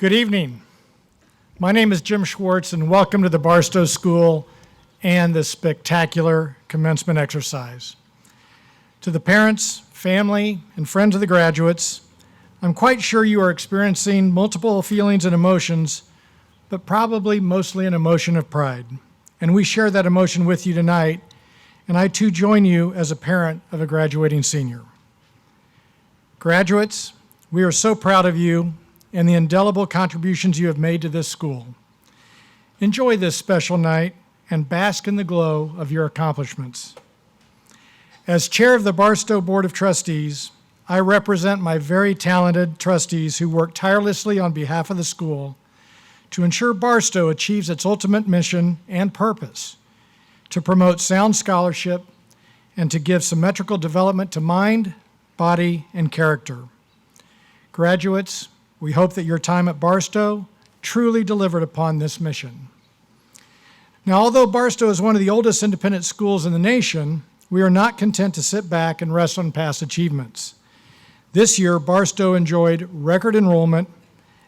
Good evening. My name is Jim Schwartz, and welcome to the Barstow School and this spectacular commencement exercise. To the parents, family, and friends of the graduates, I'm quite sure you are experiencing multiple feelings and emotions, but probably mostly an emotion of pride. And we share that emotion with you tonight, and I too join you as a parent of a graduating senior. Graduates, we are so proud of you and the indelible contributions you have made to this school. Enjoy this special night and bask in the glow of your accomplishments. As chair of the Barstow Board of Trustees, I represent my very talented trustees who work tirelessly on behalf of the school to ensure Barstow achieves its ultimate mission and purpose, to promote sound scholarship and to give symmetrical development to mind, body, and character. Graduates, we hope that your time at Barstow truly delivered upon this mission. Now, although Barstow is one of the oldest independent schools in the nation, we are not content to sit back and rest on past achievements. This year, Barstow enjoyed record enrollment,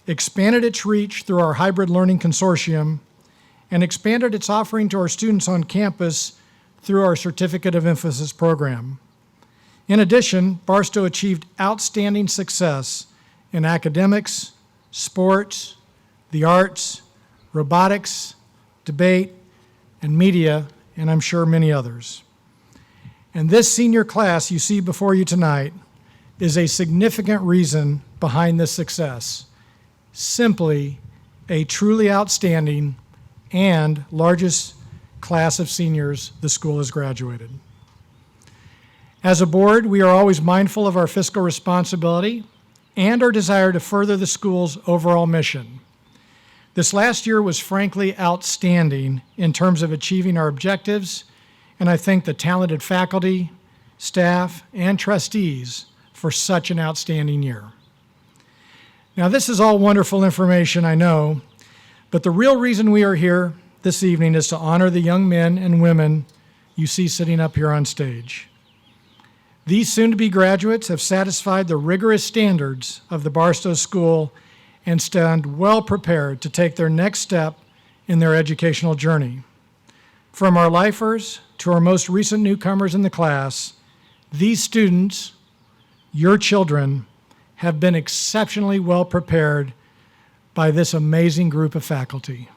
expanded its reach through our hybrid learning consortium, and expanded its offering to our students on campus through our Certificate of Emphasis program. In addition, Barstow achieved outstanding success in academics, sports, the arts, robotics, debate, and media, and I'm sure many others. And this senior class you see before you tonight is a significant reason behind this success. Simply a truly outstanding and largest class of seniors the school has graduated. As a board, we are always mindful of our fiscal responsibility and our desire to further the school's overall mission. This last year was frankly outstanding in terms of achieving our objectives, and I thank the talented faculty, staff, and trustees for such an outstanding year. Now, this is all wonderful information, I know, but the real reason we are here this evening is to honor the young men and women you see sitting up here on stage. These soon-to-be graduates have satisfied the rigorous standards of the Barstow School and stand well prepared to take their next step in their educational journey. From our lifers to our most recent newcomers in the class, these students, your children, have been exceptionally well prepared by this amazing group of faculty.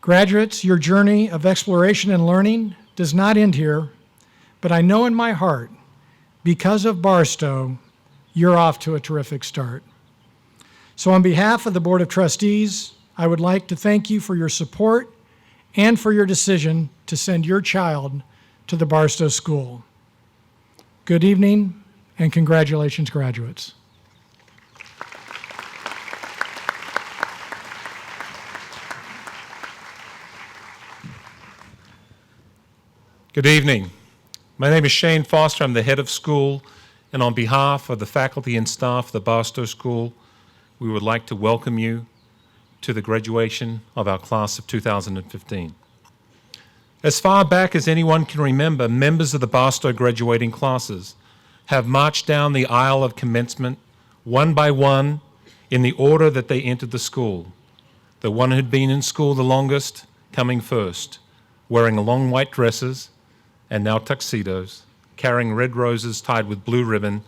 Graduates, your journey of exploration and learning does not end here, but I know in my heart, because of Barstow, you're off to a terrific start. So on behalf of the Board of Trustees, I would like to thank you for your support and for your decision to send your child to the Barstow School. Good evening, and congratulations, graduates. Good evening. My name is Shane Foster. I'm the head of school, and on behalf of the faculty and staff of the Barstow School, we would like to welcome you to the graduation of our class of 2015. As far back as anyone can remember, members of the Barstow graduating classes have marched down the aisle of commencement one by one in the order that they entered the school. The one who'd been in school the longest coming first, wearing long white dresses and now tuxedos, carrying red roses tied with blue ribbon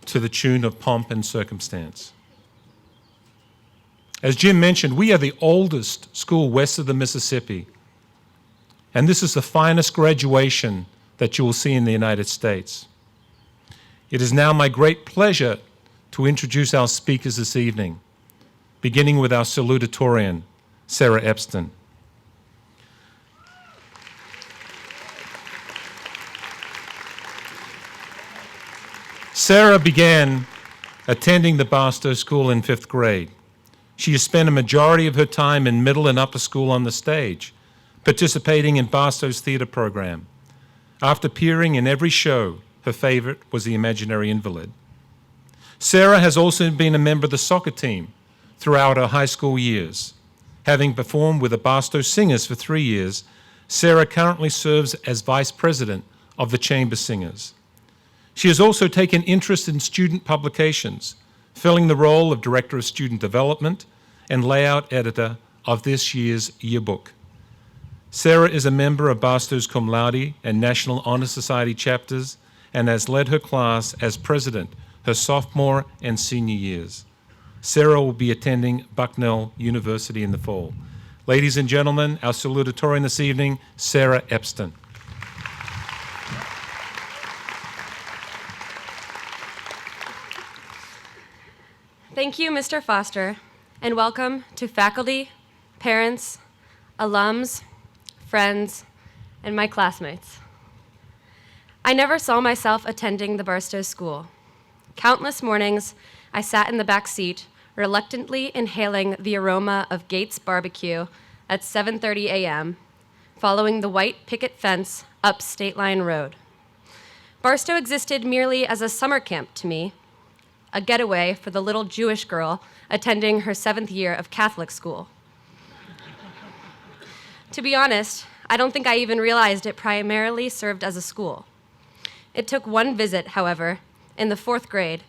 to the tune of pomp and circumstance. As Jim mentioned, we are the oldest school west of the Mississippi, and this is the finest graduation that you will see in the United States. It is now my great pleasure to introduce our speakers this evening, beginning with our salutatorian, Sarah Epstein. Sarah began attending the Barstow School in 5th grade. She has spent a majority of her time in middle and upper school on the stage, participating in Barstow's theater program. After appearing in every show, her favorite was The Imaginary Invalid. Sarah has also been a member of the soccer team throughout her high school years. Having performed with the Barstow Singers for 3 years, Sarah currently serves as vice president of the Chamber Singers. She has also taken interest in student publications, filling the role of Director of Student Development and layout editor of this year's yearbook. Sarah is a member of Barstow's Cum Laude and National Honor Society chapters and has led her class as president her sophomore and senior years. Sarah will be attending Bucknell University in the fall. Ladies and gentlemen, our salutatorian this evening, Sarah Epstein. Thank you, Mr. Foster, and welcome to faculty, parents, alums, friends, and my classmates. I never saw myself attending the Barstow School. Countless mornings, I sat in the back seat, reluctantly inhaling the aroma of Gates Barbecue at 7:30 a.m., following the white picket fence up State Line Road. Barstow existed merely as a summer camp to me, a getaway for the little Jewish girl attending her 7th year of Catholic school. To be honest, I don't think I even realized it primarily served as a school. It took one visit, however, in the 4th grade,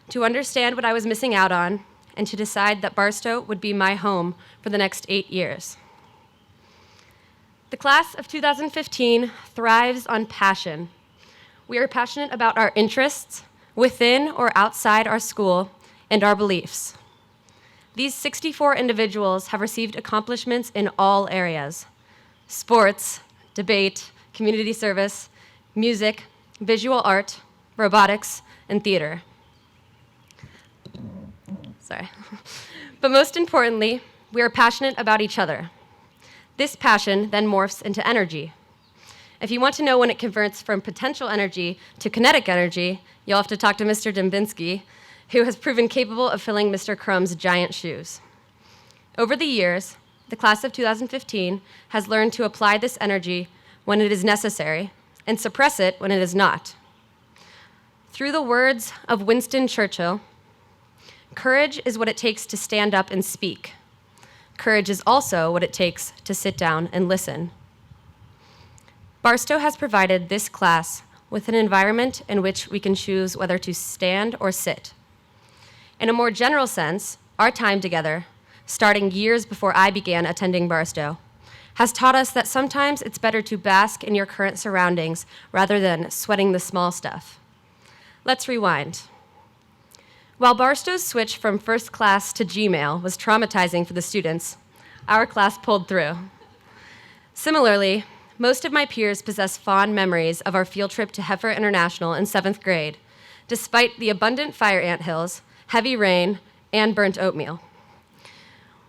to understand what I was missing out on and to decide that Barstow would be my home for the next 8 years. The class of 2015 thrives on passion. We are passionate about our interests, within or outside our school, and our beliefs. These 64 individuals have received accomplishments in all areas: sports, debate, community service, music, visual art, robotics, and theater. Sorry. But most importantly, we are passionate about each other. This passion then morphs into energy. If you want to know when it converts from potential energy to kinetic energy, you'll have to talk to Mr. Dembinski, who has proven capable of filling Mr. Crumb's giant shoes. Over the years, the class of 2015 has learned to apply this energy when it is necessary and suppress it when it is not. Through the words of Winston Churchill, courage is what it takes to stand up and speak. Courage is also what it takes to sit down and listen. Barstow has provided this class with an environment in which we can choose whether to stand or sit. In a more general sense, our time together, starting years before I began attending Barstow, has taught us that sometimes it's better to bask in your current surroundings rather than sweating the small stuff. Let's rewind. While Barstow's switch from first class to Gmail was traumatizing for the students, our class pulled through. Similarly, most of my peers possess fond memories of our field trip to Heifer International in 7th grade, despite the abundant fire anthills, heavy rain, and burnt oatmeal.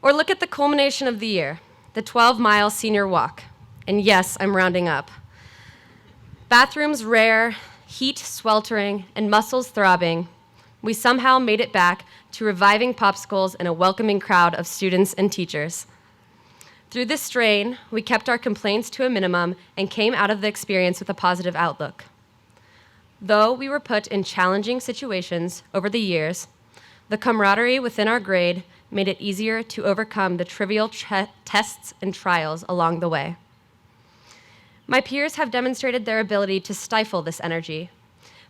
Or look at the culmination of the year, the 12-mile senior walk. And yes, I'm rounding up. Bathrooms rare, heat sweltering, and muscles throbbing, we somehow made it back to reviving popsicles and a welcoming crowd of students and teachers. Through this strain, we kept our complaints to a minimum and came out of the experience with a positive outlook. Though we were put in challenging situations over the years, the camaraderie within our grade made it easier to overcome the trivial tests and trials along the way. My peers have demonstrated their ability to stifle this energy,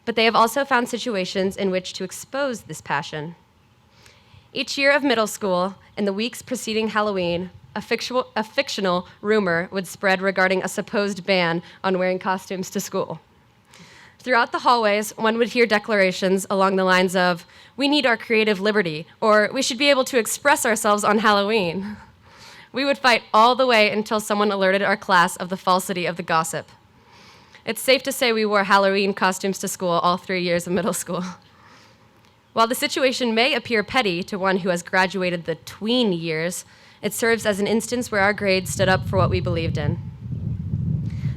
but they have also found situations in which to expose this passion. Each year of middle school, in the weeks preceding Halloween, a fictional rumor would spread regarding a supposed ban on wearing costumes to school. Throughout the hallways, one would hear declarations along the lines of, "We need our creative liberty," or "We should be able to express ourselves on Halloween." We would fight all the way until someone alerted our class of the falsity of the gossip. It's safe to say we wore Halloween costumes to school all 3 years of middle school. While the situation may appear petty to one who has graduated the tween years, it serves as an instance where our grade stood up for what we believed in.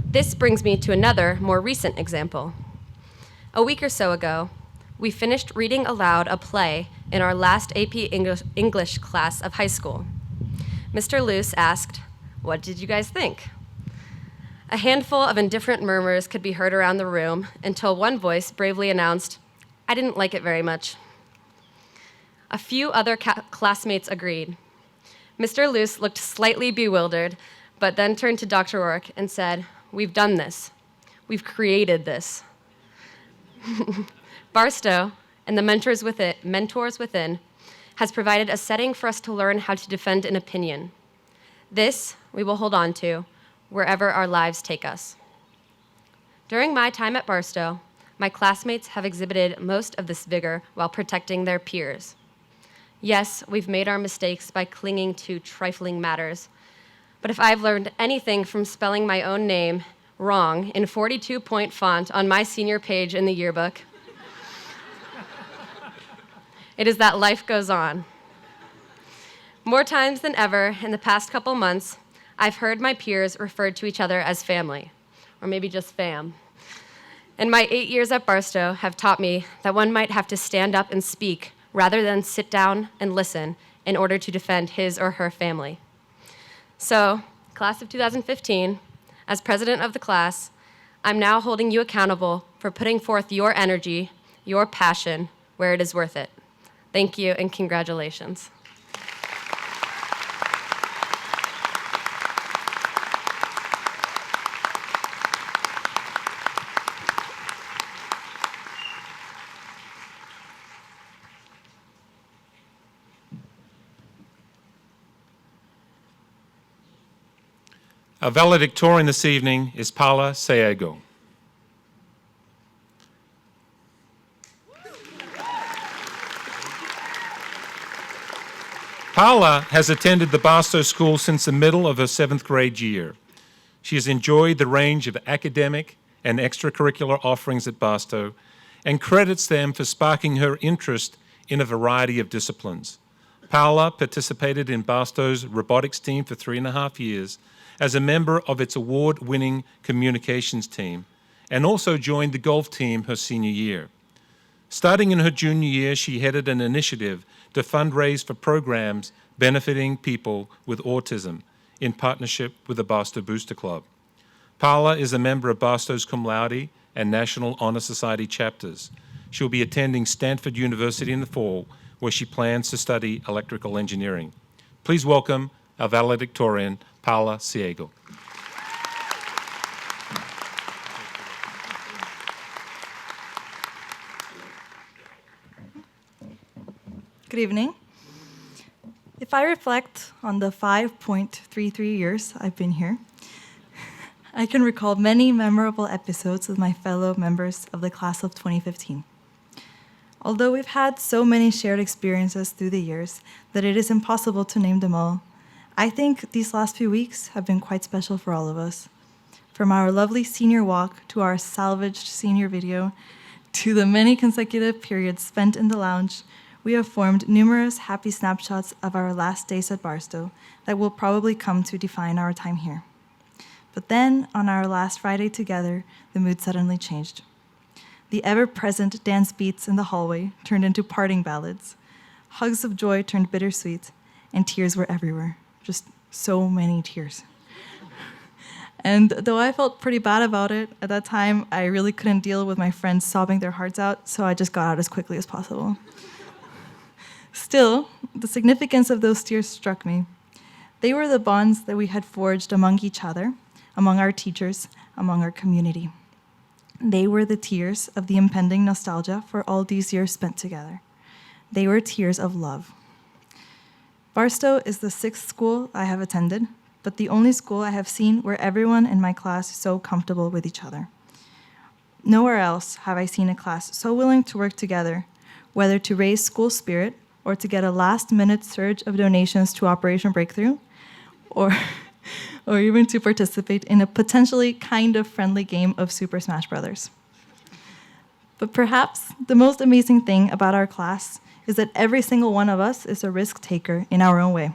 This brings me to another, more recent example. A week or so ago, we finished reading aloud a play in our last AP English class of high school. Mr. Luce asked, "What did you guys think?" A handful of indifferent murmurs could be heard around the room until one voice bravely announced, "I didn't like it very much." A few other classmates agreed. Mr. Luce looked slightly bewildered, but then turned to Dr. Rourke and said, "We've done this. We've created this." Barstow, and the mentors within has provided a setting for us to learn how to defend an opinion. This we will hold on to wherever our lives take us. During my time at Barstow, my classmates have exhibited most of this vigor while protecting their peers. Yes, we've made our mistakes by clinging to trifling matters, but if I've learned anything from spelling my own name wrong in 42-point font on my senior page in the yearbook, it is that life goes on. More times than ever in the past couple months, I've heard my peers referred to each other as family, or maybe just fam. And my 8 years at Barstow have taught me that one might have to stand up and speak rather than sit down and listen in order to defend his or her family. So, class of 2015, as president of the class, I'm now holding you accountable for putting forth your energy, your passion, where it is worth it. Thank you and congratulations. Our valedictorian this evening is Paula Saego. Paula has attended the Barstow School since the middle of her 7th grade year. She has enjoyed the range of academic and extracurricular offerings at Barstow and credits them for sparking her interest in a variety of disciplines. Paula participated in Barstow's robotics team for 3.5 years as a member of its award-winning communications team, and also joined the golf team her senior year. Starting in her junior year, she headed an initiative to fundraise for programs benefiting people with autism in partnership with the Barstow Booster Club. Paula is a member of Barstow's Cum Laude and National Honor Society chapters. She'll be attending Stanford University in the fall, where she plans to study electrical engineering. Please welcome our valedictorian, Paula Saego. Good evening. If I reflect on the 5.33 years I've been here, I can recall many memorable episodes with my fellow members of the class of 2015. Although we've had so many shared experiences through the years that it is impossible to name them all, I think these last few weeks have been quite special for all of us. From our lovely senior walk to our salvaged senior video, to the many consecutive periods spent in the lounge, we have formed numerous happy snapshots of our last days at Barstow that will probably come to define our time here. But then, on our last Friday together, the mood suddenly changed. The ever-present dance beats in the hallway turned into parting ballads. Hugs of joy turned bittersweet, and tears were everywhere. Just so many tears. And though I felt pretty bad about it, at that time, I really couldn't deal with my friends sobbing their hearts out, so I just got out as quickly as possible. Still, the significance of those tears struck me. They were the bonds that we had forged among each other, among our teachers, among our community. They were the tears of the impending nostalgia for all these years spent together. They were tears of love. Barstow is the 6th school I have attended, but the only school I have seen where everyone in my class is so comfortable with each other. Nowhere else have I seen a class so willing to work together, whether to raise school spirit or to get a last-minute surge of donations to Operation Breakthrough, or even to participate in a potentially kind of friendly game of Super Smash Brothers. But perhaps the most amazing thing about our class is that every single one of us is a risk taker in our own way.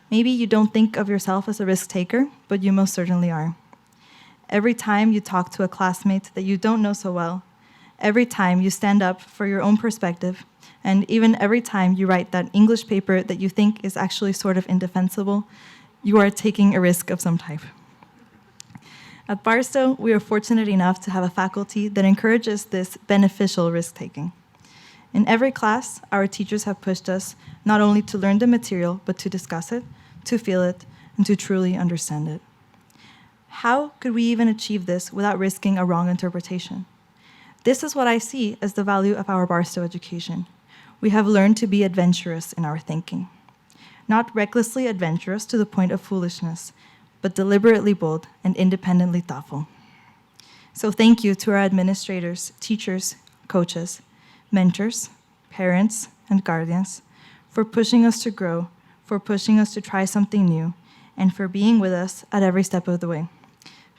Maybe you don't think of yourself as a risk taker, but you most certainly are. Every time you talk to a classmate that you don't know so well, every time you stand up for your own perspective, and even every time you write that English paper that you think is actually sort of indefensible, you are taking a risk of some type. At Barstow, we are fortunate enough to have a faculty that encourages this beneficial risk-taking. In every class, our teachers have pushed us not only to learn the material, but to discuss it, to feel it, and to truly understand it. How could we even achieve this without risking a wrong interpretation? This is what I see as the value of our Barstow education. We have learned to be adventurous in our thinking. Not recklessly adventurous to the point of foolishness, but deliberately bold and independently thoughtful. So thank you to our administrators, teachers, coaches, mentors, parents, and guardians for pushing us to grow, for pushing us to try something new, and for being with us at every step of the way.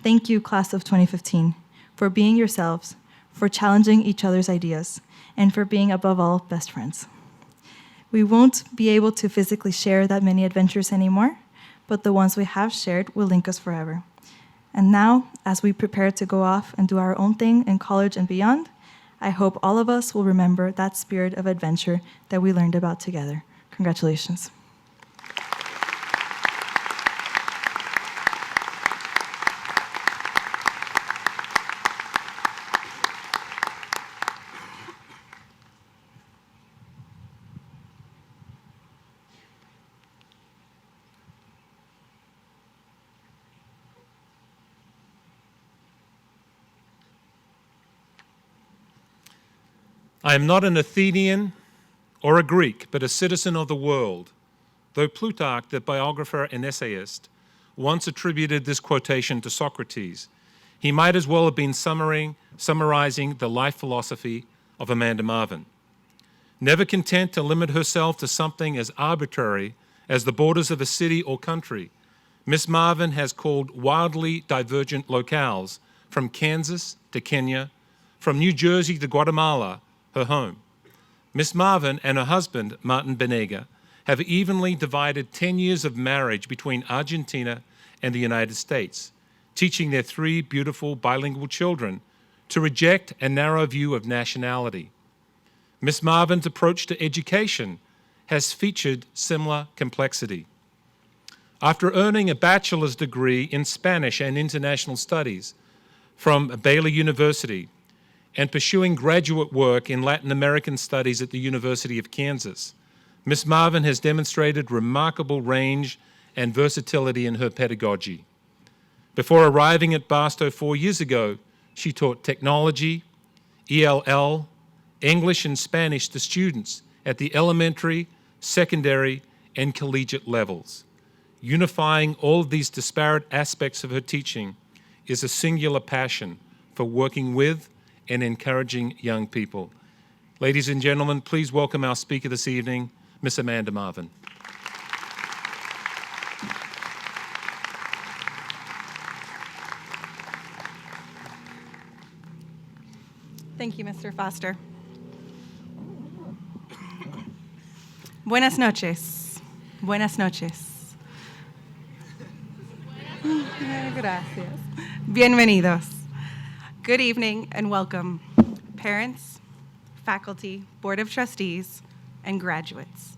Thank you, class of 2015, for being yourselves, for challenging each other's ideas, and for being, above all, best friends. We won't be able to physically share that many adventures anymore, but the ones we have shared will link us forever. And now, as we prepare to go off and do our own thing in college and beyond, I hope all of us will remember that spirit of adventure that we learned about together. Congratulations. I am not an Athenian or a Greek, but a citizen of the world, though Plutarch, the biographer and essayist, once attributed this quotation to Socrates. He might as well have been summarizing the life philosophy of Amanda Marvin. Never content to limit herself to something as arbitrary as the borders of a city or country, Miss Marvin has called wildly divergent locales from Kansas to Kenya, from New Jersey to Guatemala, her home. Miss Marvin and her husband, Martin Benega, have evenly divided 10 years of marriage between Argentina and the United States, teaching their 3 beautiful bilingual children to reject a narrow view of nationality. Miss Marvin's approach to education has featured similar complexity. After earning a bachelor's degree in Spanish and International Studies from Baylor University, and pursuing graduate work in Latin American studies at the University of Kansas, Miss Marvin has demonstrated remarkable range and versatility in her pedagogy. Before arriving at Barstow 4 years ago, she taught technology, ELL, English and Spanish to students at the elementary, secondary, and collegiate levels. Unifying all of these disparate aspects of her teaching is a singular passion for working with and encouraging young people. Ladies and gentlemen, please welcome our speaker this evening, Miss Amanda Marvin. Thank you, Mr. Foster. Buenas noches. Buenas noches. Gracias. Bienvenidos. Good evening and welcome, parents, faculty, Board of Trustees, and graduates.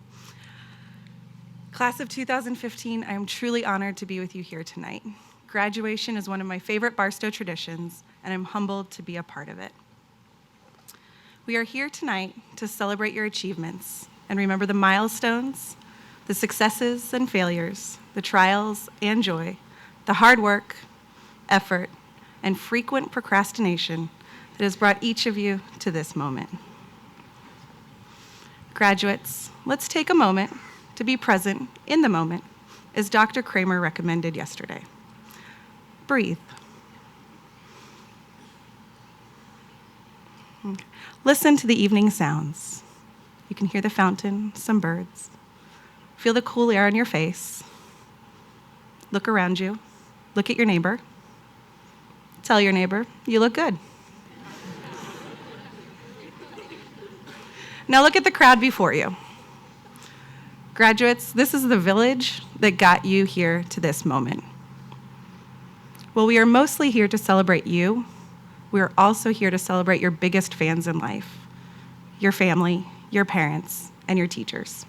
Class of 2015, I am truly honored to be with you here tonight. Graduation is one of my favorite Barstow traditions, and I'm humbled to be a part of it. We are here tonight to celebrate your achievements and remember the milestones, the successes and failures, the trials and joy, the hard work, effort, and frequent procrastination that has brought each of you to this moment. Graduates, let's take a moment to be present in the moment, as Dr. Kramer recommended yesterday. Breathe. Listen to the evening sounds. You can hear the fountain, some birds. Feel the cool air on your face. Look around you. Look at your neighbor. Tell your neighbor, you look good. Now look at the crowd before you. Graduates, this is the village that got you here to this moment. While we are mostly here to celebrate you, we are also here to celebrate your biggest fans in life, your family, your parents, and your teachers.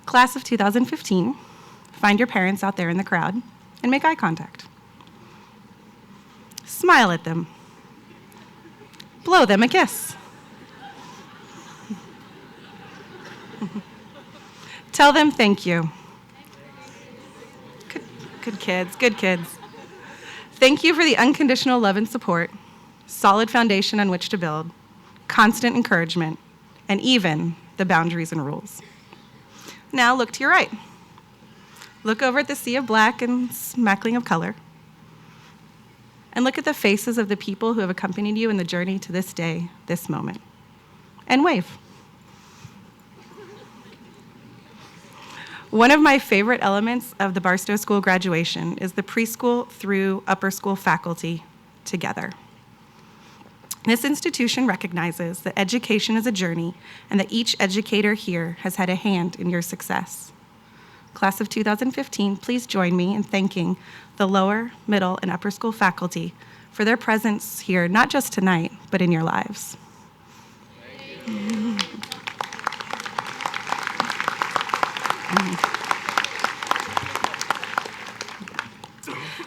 Class of 2015, find your parents out there in the crowd and make eye contact. Smile at them. Blow them a kiss. Tell them thank you. Good kids, good kids. Thank you for the unconditional love and support. solid foundation on which to build, constant encouragement, and even the boundaries and rules. Now look to your right. Look over at the sea of black and smackling of color. And look at the faces of the people who have accompanied you in the journey to this day, this moment. And wave. One of my favorite elements of the Barstow School graduation is the preschool through upper school faculty together. This institution recognizes that education is a journey and that each educator here has had a hand in your success. Class of 2015, please join me in thanking the lower, middle, and upper school faculty for their presence here, not just tonight, but in your lives.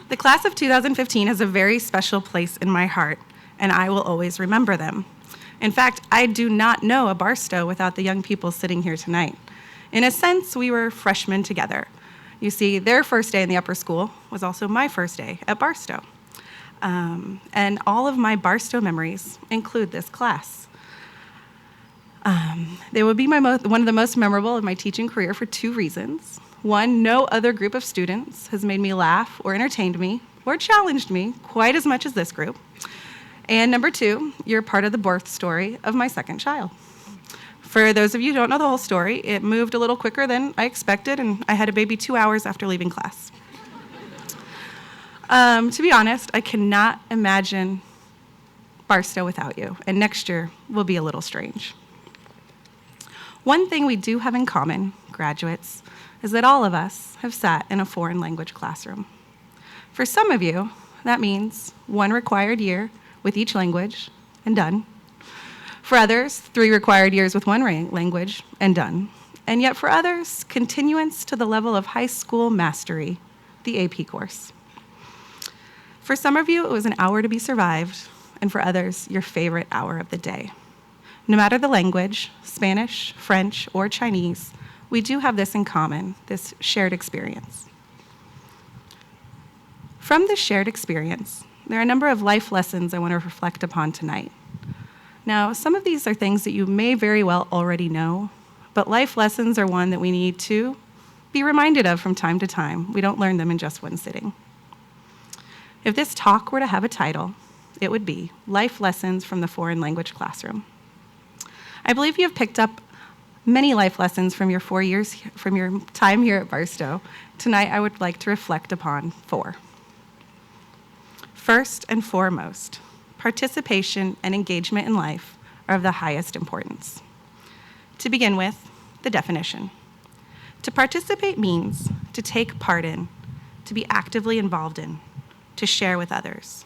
The class of 2015 has a very special place in my heart, and I will always remember them. In fact, I do not know a Barstow without the young people sitting here tonight. In a sense, we were freshmen together. You see, their first day in the upper school was also my first day at Barstow. And all of my Barstow memories include this class. They would be one of the most memorable of my teaching career for two reasons. One, no other group of students has made me laugh or entertained me or challenged me quite as much as this group. And number two, you're part of the birth story of my second child. For those of you who don't know the whole story, it moved a little quicker than I expected, and I had a baby 2 hours after leaving class. To be honest, I cannot imagine Barstow without you, and next year will be a little strange. One thing we do have in common, graduates, is that all of us have sat in a foreign language classroom. For some of you, that means 1 required year with each language and done. For others, 3 required years with 1 language and done. And yet for others, continuance to the level of high school mastery, the AP course. For some of you, it was an hour to be survived, and for others, your favorite hour of the day. No matter the language, Spanish, French, or Chinese, we do have this in common, this shared experience. From this shared experience, there are a number of life lessons I want to reflect upon tonight. Now, some of these are things that you may very well already know, but life lessons are one that we need to be reminded of from time to time. We don't learn them in just one sitting. If this talk were to have a title, it would be Life Lessons from the Foreign Language Classroom. I believe you have picked up many life lessons from your 4 years, from your time here at Barstow. Tonight, I would like to reflect upon 4. First and foremost, participation and engagement in life are of the highest importance. To begin with, the definition. To participate means to take part in, to be actively involved in, to share with others.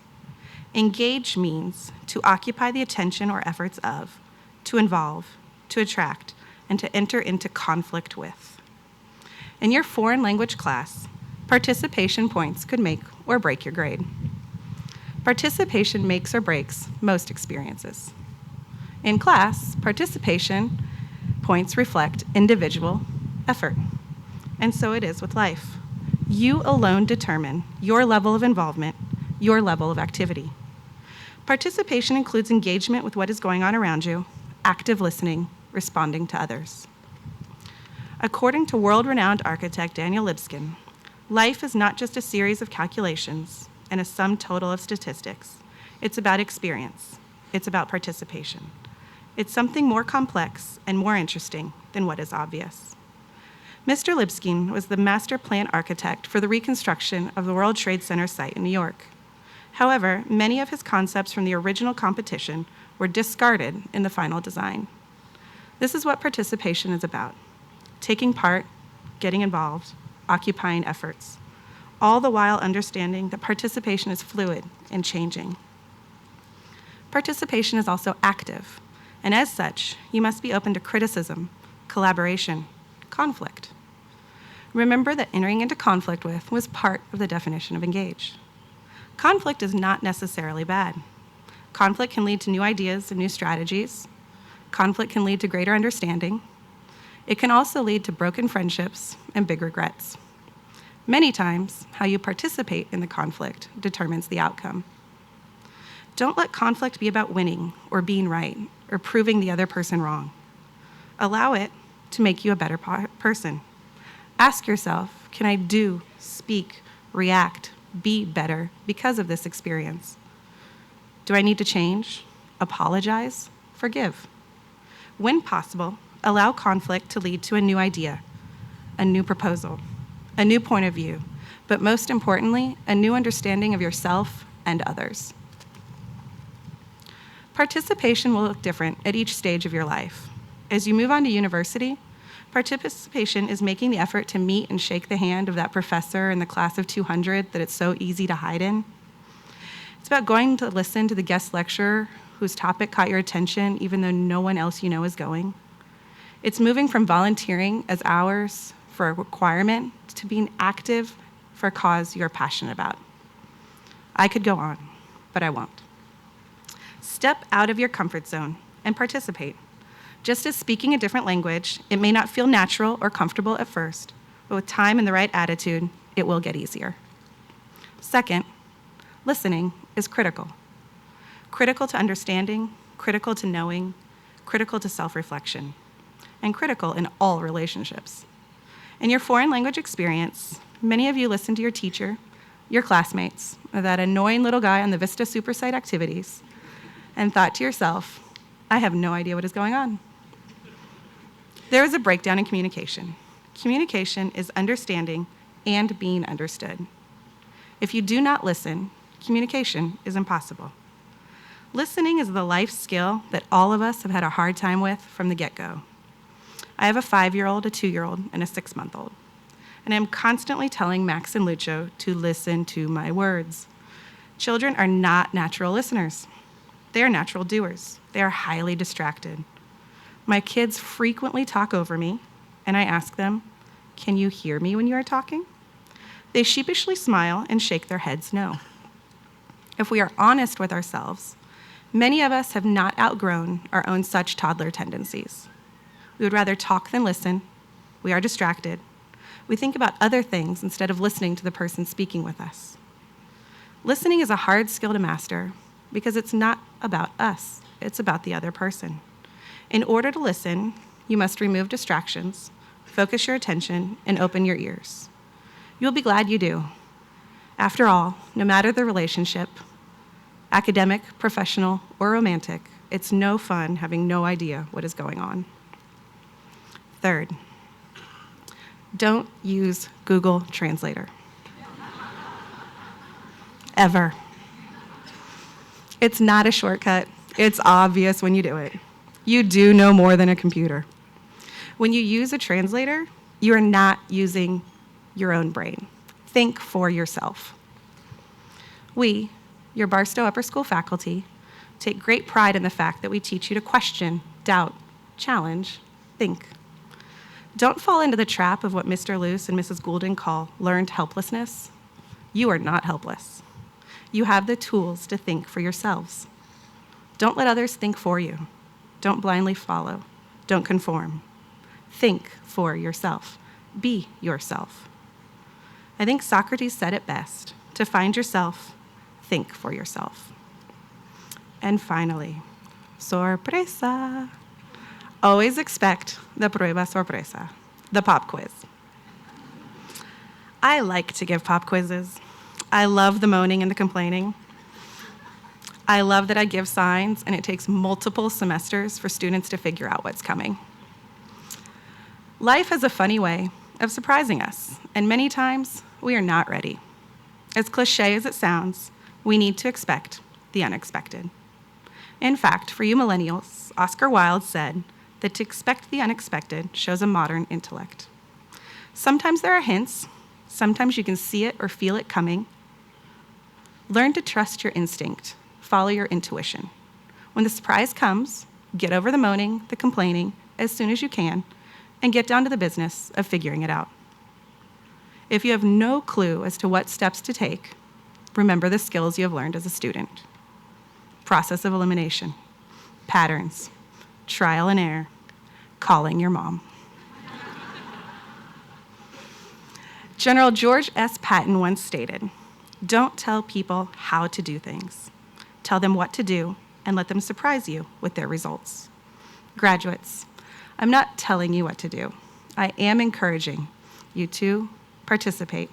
Engage means to occupy the attention or efforts of, to involve, to attract, and to enter into conflict with. In your foreign language class, participation points could make or break your grade. Participation makes or breaks most experiences. In class, participation points reflect individual effort, and so it is with life. You alone determine your level of involvement, your level of activity. Participation includes engagement with what is going on around you, active listening, responding to others. According to world-renowned architect Daniel Lipskin, life is not just a series of calculations and a sum total of statistics. It's about experience. It's about participation. It's something more complex and more interesting than what is obvious. Mr. Lipskin was the master plan architect for the reconstruction of the World Trade Center site in New York. However, many of his concepts from the original competition were discarded in the final design. This is what participation is about: taking part, getting involved, occupying efforts, all the while understanding that participation is fluid and changing. Participation is also active, and as such, you must be open to criticism, collaboration, conflict. Remember that entering into conflict with was part of the definition of engage. Conflict is not necessarily bad. Conflict can lead to new ideas and new strategies. Conflict can lead to greater understanding. It can also lead to broken friendships and big regrets. Many times, how you participate in the conflict determines the outcome. Don't let conflict be about winning or being right or proving the other person wrong. Allow it to make you a better person. Ask yourself, can I do, speak, react, be better because of this experience? Do I need to change, apologize, forgive? When possible, allow conflict to lead to a new idea, a new proposal, a new point of view, but most importantly, a new understanding of yourself and others. Participation will look different at each stage of your life. As you move on to university, participation is making the effort to meet and shake the hand of that professor in the class of 200 that it's so easy to hide in. It's about going to listen to the guest lecturer whose topic caught your attention even though no one else you know is going. It's moving from volunteering as hours for a requirement to being active for a cause you're passionate about. I could go on, but I won't. Step out of your comfort zone and participate. Just as speaking a different language, it may not feel natural or comfortable at first, but with time and the right attitude, it will get easier. Second, listening is critical. Critical to understanding, critical to knowing, critical to self-reflection, and critical in all relationships. In your foreign language experience, many of you listened to your teacher, your classmates, or that annoying little guy on the Vista Supersite activities, and thought to yourself, I have no idea what is going on. There is a breakdown in communication. Communication is understanding and being understood. If you do not listen, communication is impossible. Listening is the life skill that all of us have had a hard time with from the get-go. I have a 5-year-old, a 2-year-old, and a 6-month-old. And I'm constantly telling Max and Lucho to listen to my words. Children are not natural listeners. They are natural doers. They are highly distracted. My kids frequently talk over me, and I ask them, can you hear me when you are talking? They sheepishly smile and shake their heads no. If we are honest with ourselves, many of us have not outgrown our own such toddler tendencies. We would rather talk than listen. We are distracted. We think about other things instead of listening to the person speaking with us. Listening is a hard skill to master because it's not about us, it's about the other person. In order to listen, you must remove distractions, focus your attention, and open your ears. You'll be glad you do. After all, no matter the relationship, academic, professional, or romantic, it's no fun having no idea what is going on. Third, don't use Google Translator. Ever. It's not a shortcut. It's obvious when you do it. You do know more than a computer. When you use a translator, you are not using your own brain. Think for yourself. We, your Barstow Upper School faculty, take great pride in the fact that we teach you to question, doubt, challenge, think. Don't fall into the trap of what Mr. Luce and Mrs. Goulden call learned helplessness. You are not helpless. You have the tools to think for yourselves. Don't let others think for you. Don't blindly follow. Don't conform. Think for yourself. Be yourself. I think Socrates said it best. To find yourself, think for yourself. And finally, sorpresa. Always expect the prueba sorpresa, the pop quiz. I like to give pop quizzes. I love the moaning and the complaining. I love that I give signs and it takes multiple semesters for students to figure out what's coming. Life has a funny way of surprising us, and many times we are not ready. As cliche as it sounds, we need to expect the unexpected. In fact, for you millennials, Oscar Wilde said that to expect the unexpected shows a modern intellect. Sometimes there are hints, sometimes you can see it or feel it coming. Learn to trust your instinct, follow your intuition. When the surprise comes, get over the moaning, the complaining, as soon as you can, and get down to the business of figuring it out. If you have no clue as to what steps to take, remember the skills you have learned as a student. Process of elimination, patterns, trial and error, calling your mom. General George S. Patton once stated, "Don't tell people how to do things. Tell them what to do and let them surprise you with their results. Graduates, I'm not telling you what to do. I am encouraging you to participate,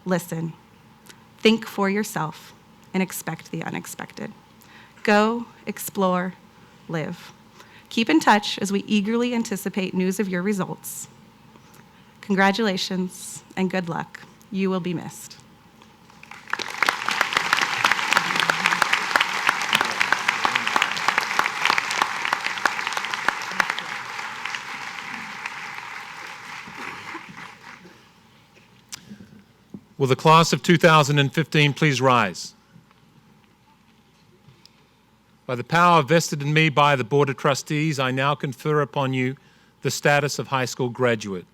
listen, think for yourself, and expect the unexpected. Go, explore, live. Keep in touch as we eagerly anticipate news of your results. Congratulations and good luck. You will be missed. Will the class of 2015 please rise? By the power vested in me by the Board of Trustees, I now confer upon you the status of high school graduate.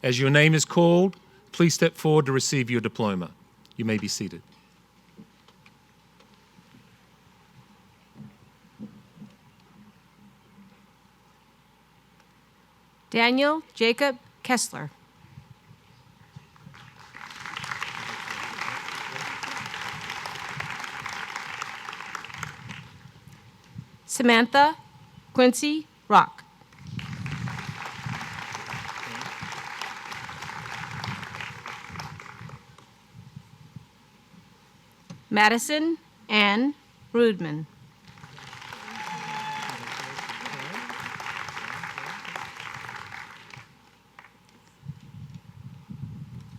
As your name is called, please step forward to receive your diploma. You may be seated. Daniel Jacob Kessler. Samantha Quincy Rock. Madison Ann Rudman.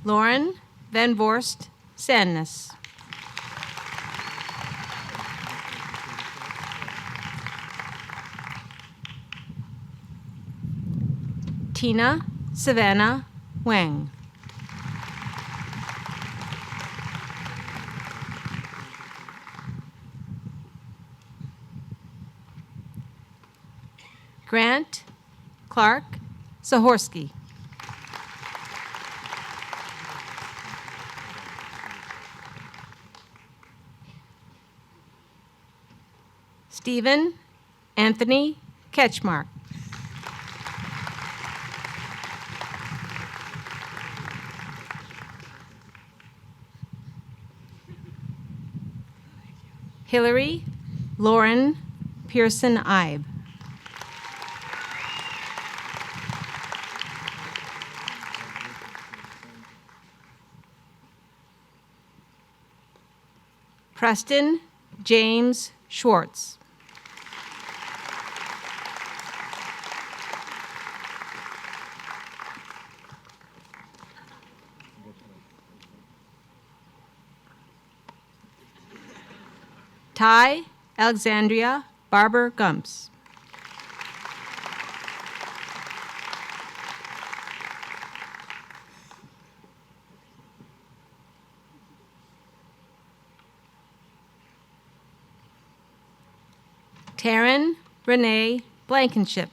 Lauren Van Vorst Sandness. Tina Savannah Wang. Grant Clark Zahorsky. Stephen Anthony Ketchmark. Hillary Lauren Pearson Ibe. Preston James Schwartz. Ty Alexandria Barber Gumps. Taryn Renee Blankenship.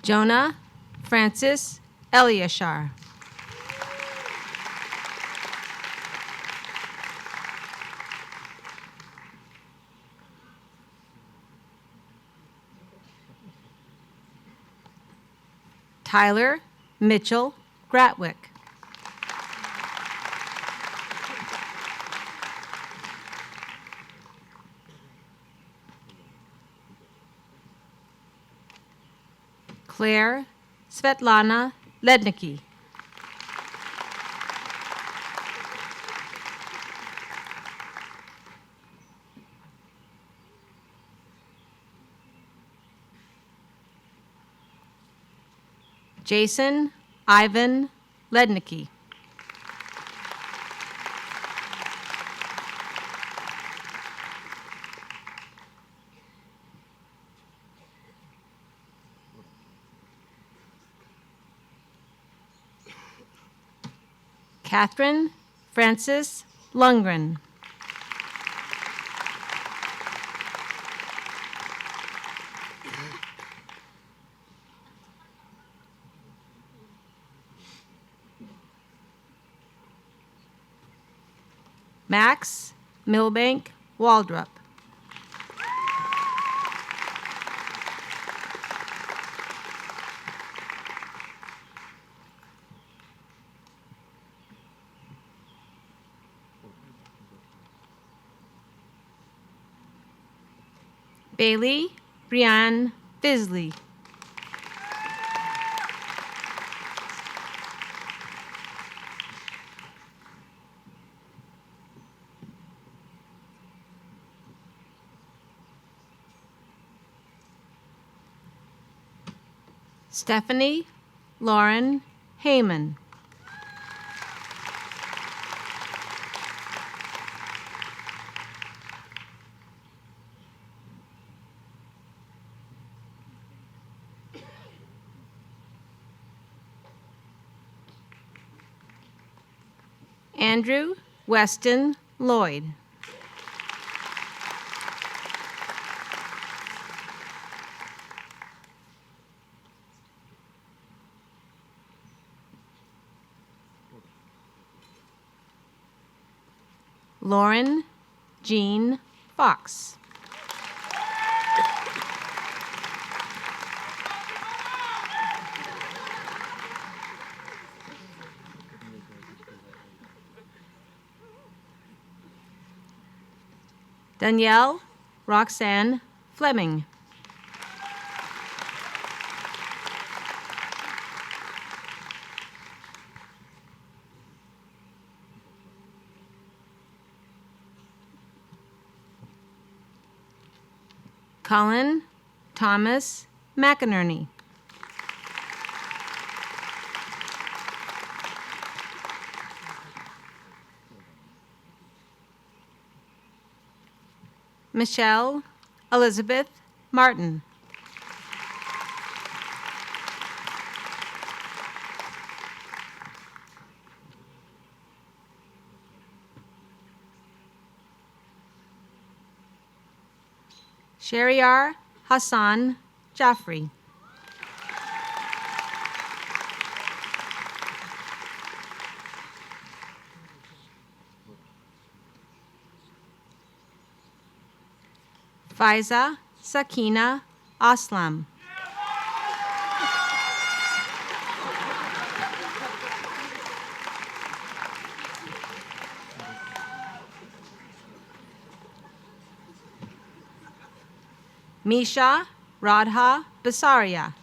Jonah Francis Eliashar. Tyler Mitchell Gratwick. Claire Svetlana Lednicki. Jason Ivan Lednicki. Catherine Francis Lundgren. Max Milbank Waldrop. Bailey Brianne Bisley. Stephanie Lauren Heyman. Andrew Weston Lloyd. Lauren Jean Fox. Danielle Roxanne Fleming. Colin Thomas McInerney. Michelle Elizabeth Martin. Shariar Hassan Jaffrey. Faiza Sakina Aslam. Misha Radha Basaria.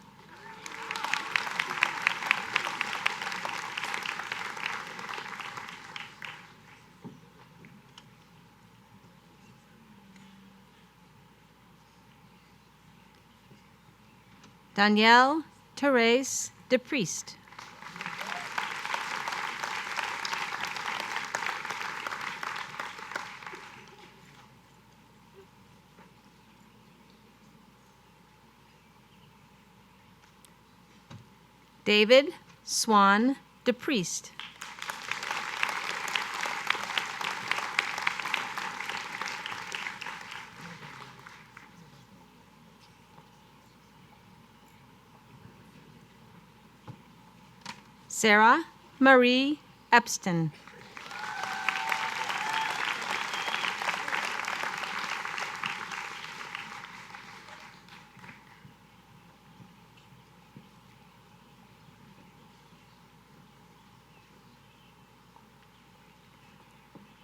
Danielle Therese DePriest. David Swan DePriest. Sarah Marie Epstein.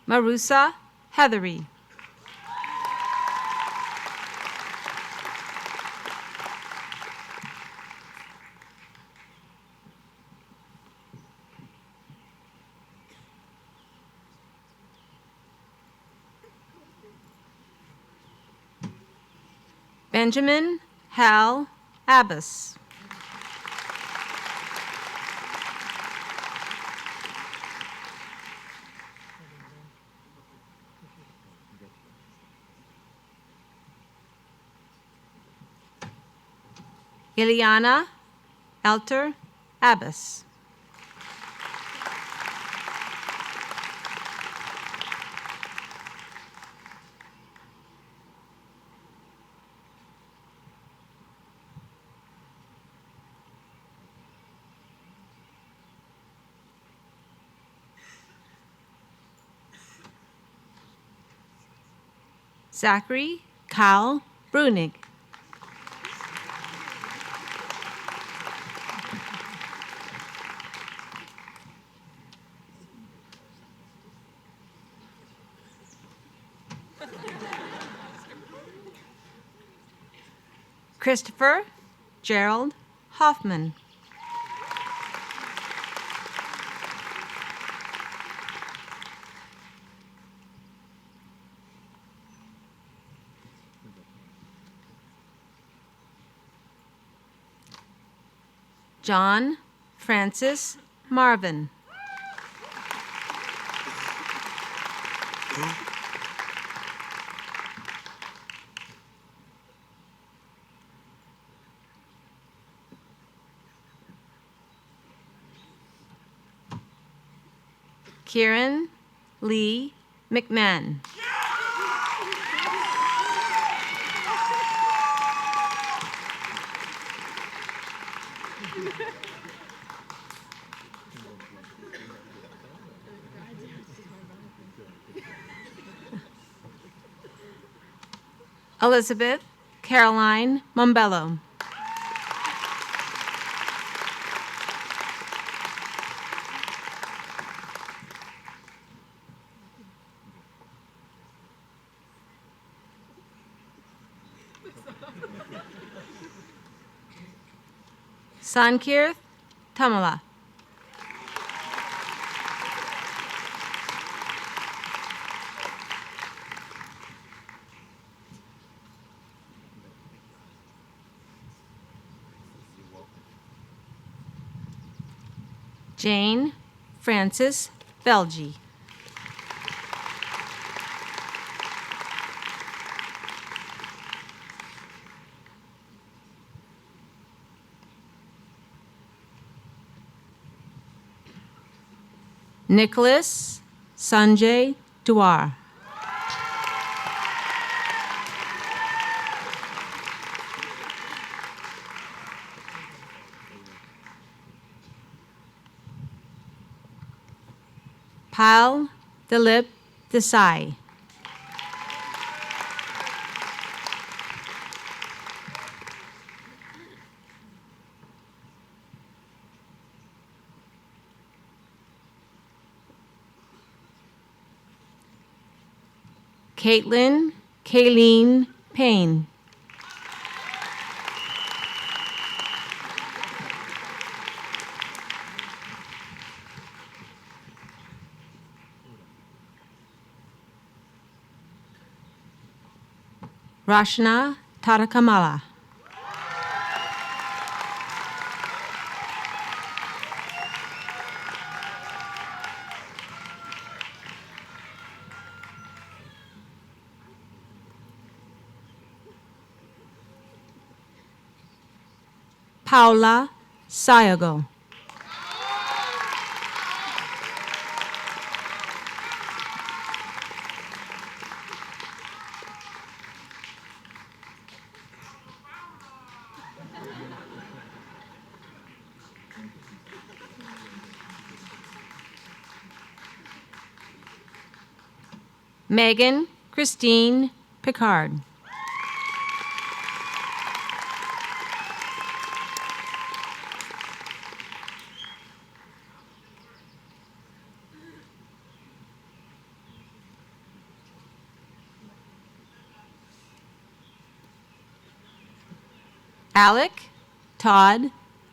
Marusa Heathery. Benjamin Hal Abbas. Ileana Elter Abbas. Zachary Kyle Brunig. Christopher Gerald Hoffman. John Francis Marvin. Kieran Lee McMahon. Elizabeth Caroline Mombello. Sankirth Tamala. Jane Frances Belgie. Nicholas Sanjay Dwar. Pal Dilip Desai. Caitlin Kayleen Payne. Rashna Tarakamala. Paula Sayago. Megan Christine Picard. Alec Todd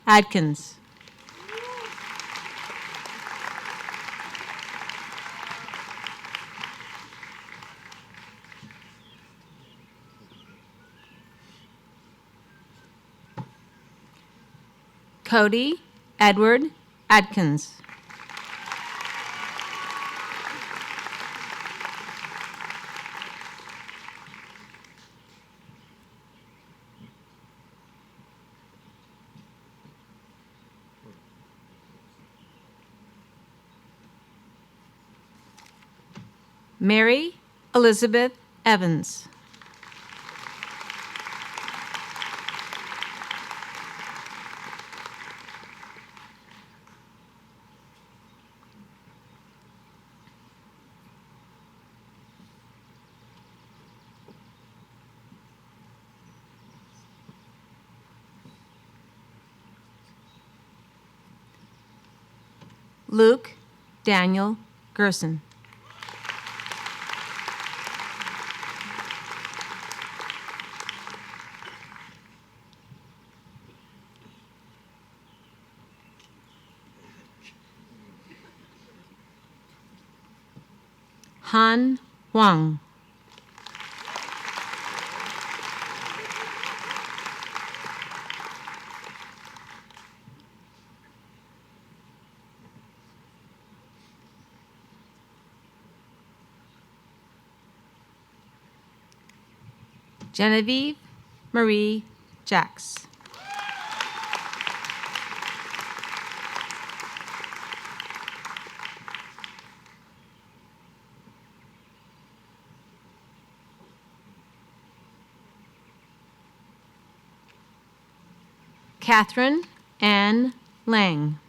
Adkins. Cody Edward Adkins. Mary Elizabeth Evans. Luke Daniel Gerson. Han Huang. Genevieve Marie Jacks. Catherine Ann Lang.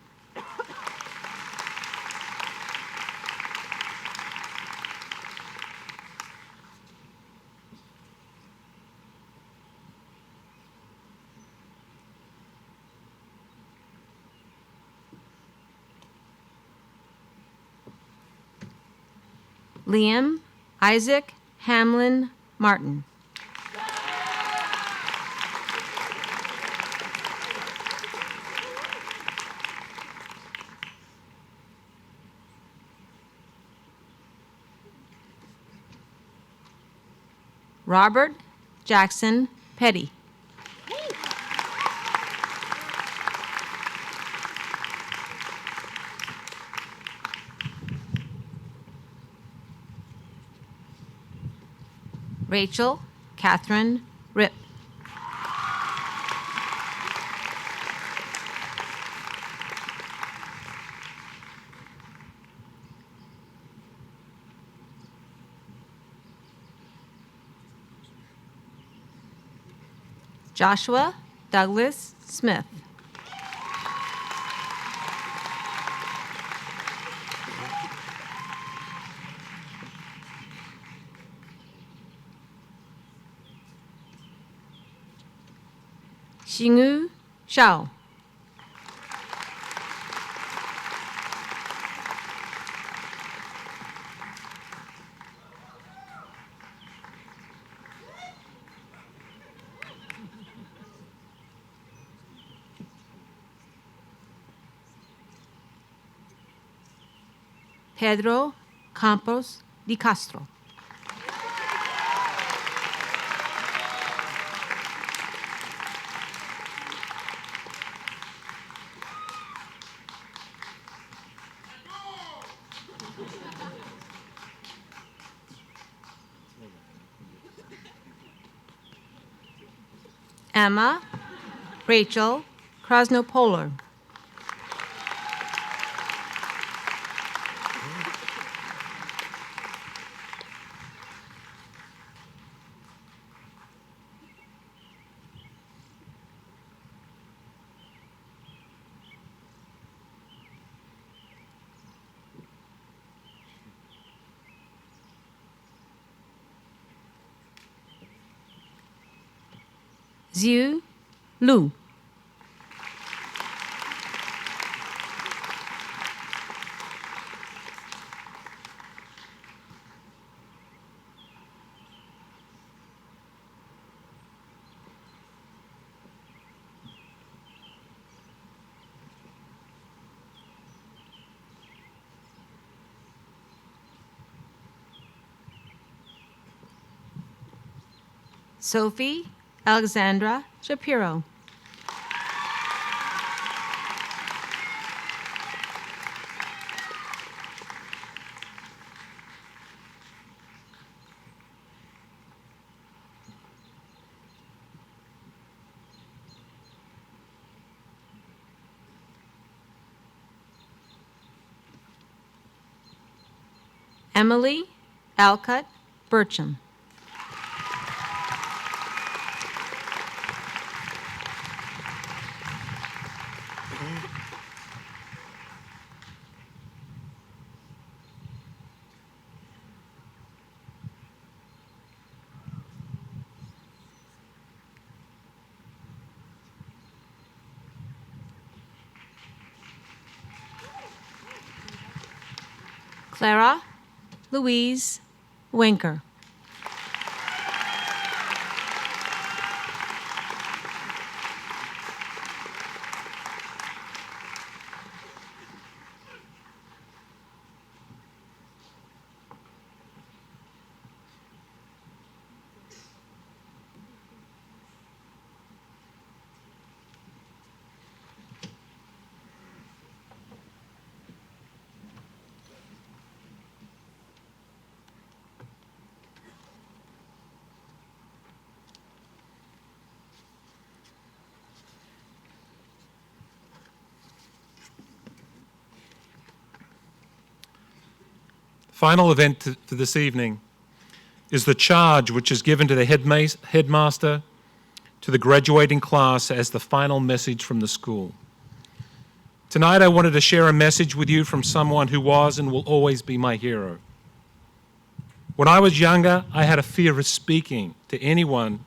Liam Isaac Hamlin Martin. Robert Jackson Petty. Rachel Catherine Rip. Joshua Douglas Smith. Xingu Shao. Pedro Campos de Castro. Emma Rachel Krasnopoler. Zhu Lu. Sophie Alexandra Shapiro. Emily Alcott Burcham. Clara Louise Winker. final event for this evening is the charge which is given to the headmaster to the graduating class as the final message from the school. Tonight I wanted to share a message with you from someone who was and will always be my hero. When I was younger, I had a fear of speaking to anyone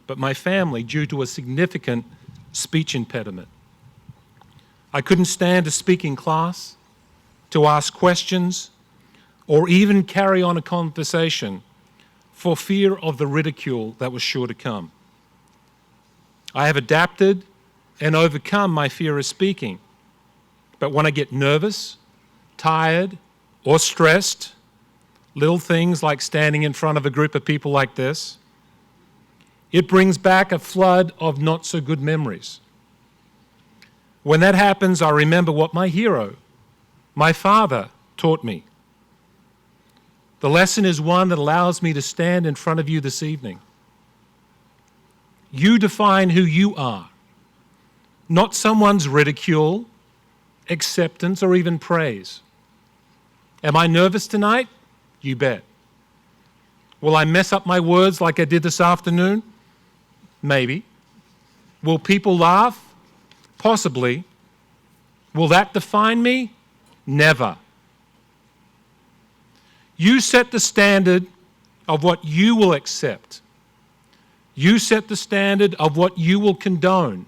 but my family due to a significant speech impediment. I couldn't stand to speak in class, to ask questions, or even carry on a conversation for fear of the ridicule that was sure to come. I have adapted and overcome my fear of speaking, but when I get nervous, tired, or stressed, little things like standing in front of a group of people like this, it brings back a flood of not-so-good memories. When that happens, I remember what my hero, my father, taught me. The lesson is one that allows me to stand in front of you this evening. You define who you are, not someone's ridicule, acceptance, or even praise. Am I nervous tonight? You bet. Will I mess up my words like I did this afternoon? Maybe. Will people laugh? Possibly. Will that define me? Never. You set the standard of what you will accept. You set the standard of what you will condone.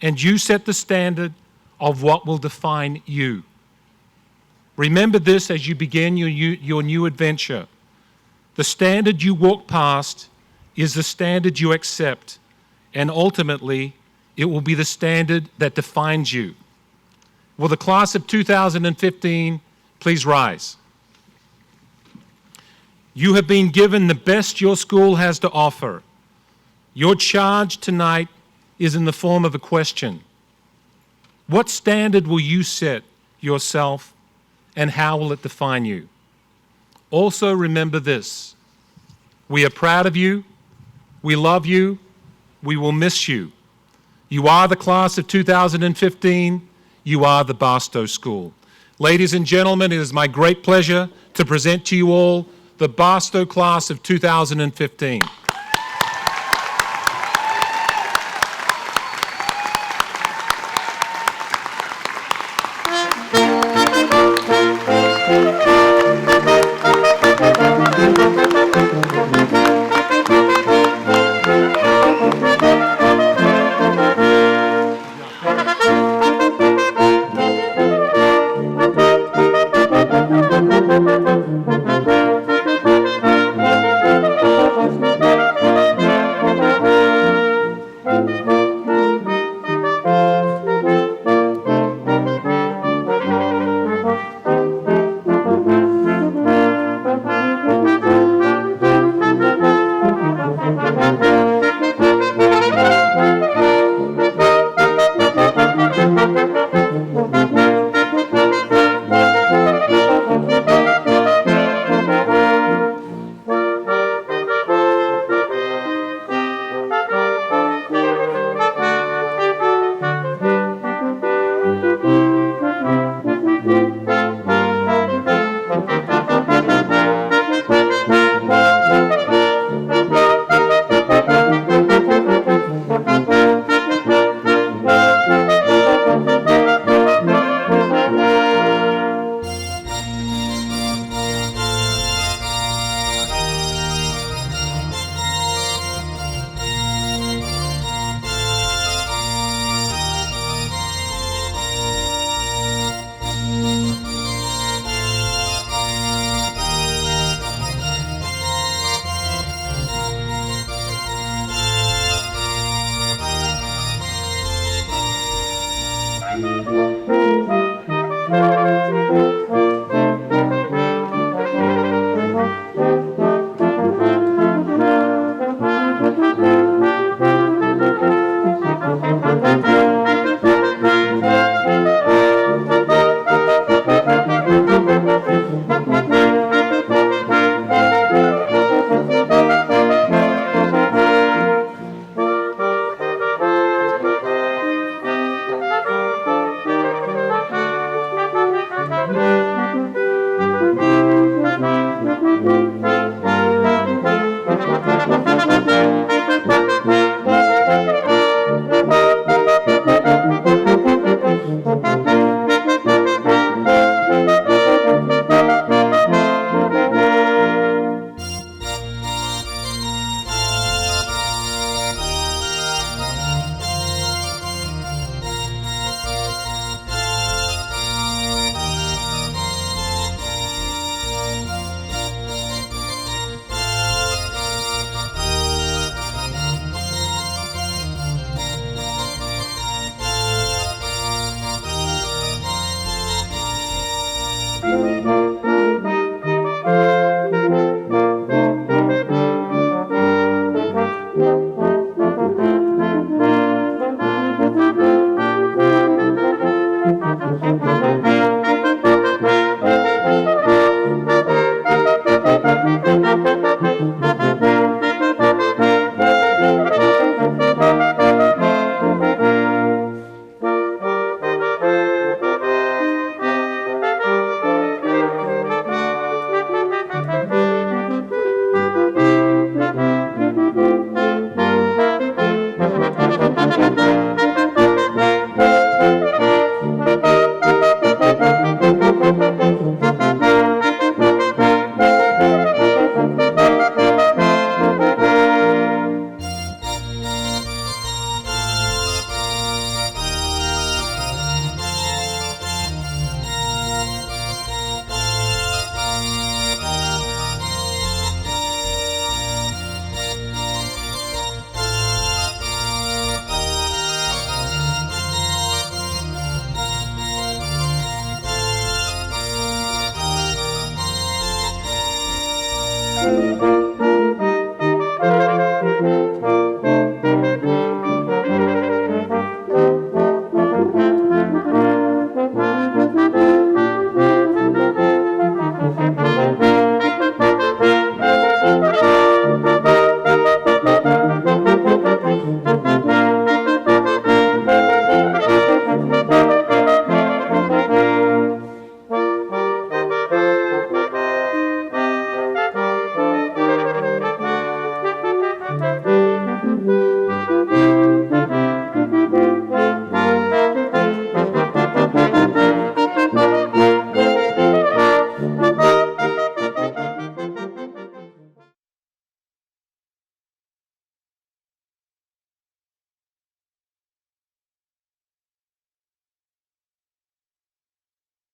And you set the standard of what will define you. Remember this as you begin your new adventure. The standard you walk past is the standard you accept, and ultimately, it will be the standard that defines you. Will the class of 2015 please rise? You have been given the best your school has to offer. Your charge tonight is in the form of a question. What standard will you set yourself, and how will it define you? Also remember this: we are proud of you, we love you, we will miss you. You are the class of 2015, you are the Barstow School. Ladies and gentlemen, it is my great pleasure to present to you all the Barstow class of 2015.